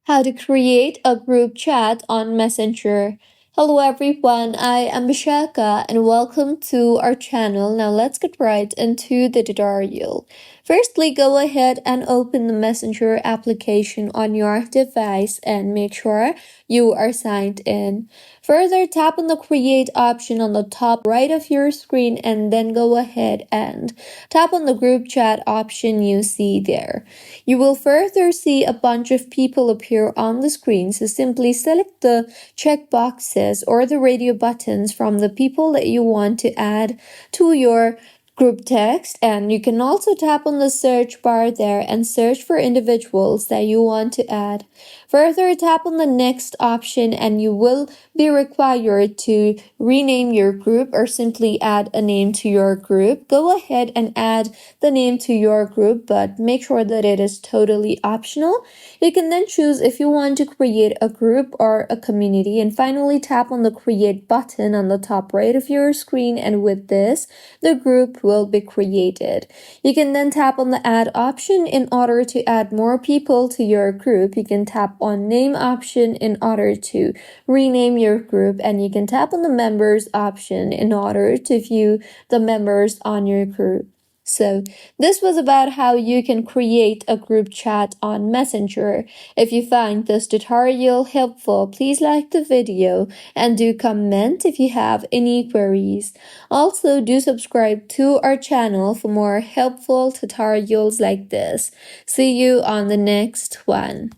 How to create a group chat on Messenger. Hello everyone, I am Bishaka and welcome to our channel. Now let's get right into the tutorial. Firstly, go ahead and open the Messenger application on your device and make sure you are signed in. Further, tap on the create option on the top right of your screen and then go ahead and tap on the group chat option you see there. You will further see a bunch of people appear on the screen, so simply select the check boxes or the radio buttons from the people that you want to add to your group text, and you can also tap on the search bar there and search for individuals that you want to add. Further, tap on the next option and you will be required to rename your group or simply add a name to your group. Go ahead and add the name to your group, but make sure that it is totally optional. You can then choose if you want to create a group or a community, and finally tap on the create button on the top right of your screen, and with this, the group will be created. You can then tap on the add option in order to add more people to your group. You can tap on name option in order to rename your group, and you can tap on the members option in order to view the members on your group. So this was about how you can create a group chat on Messenger. If you find this tutorial helpful, please like the video and do comment if you have any queries. Also, do subscribe to our channel for more helpful tutorials like this. See you on the next one.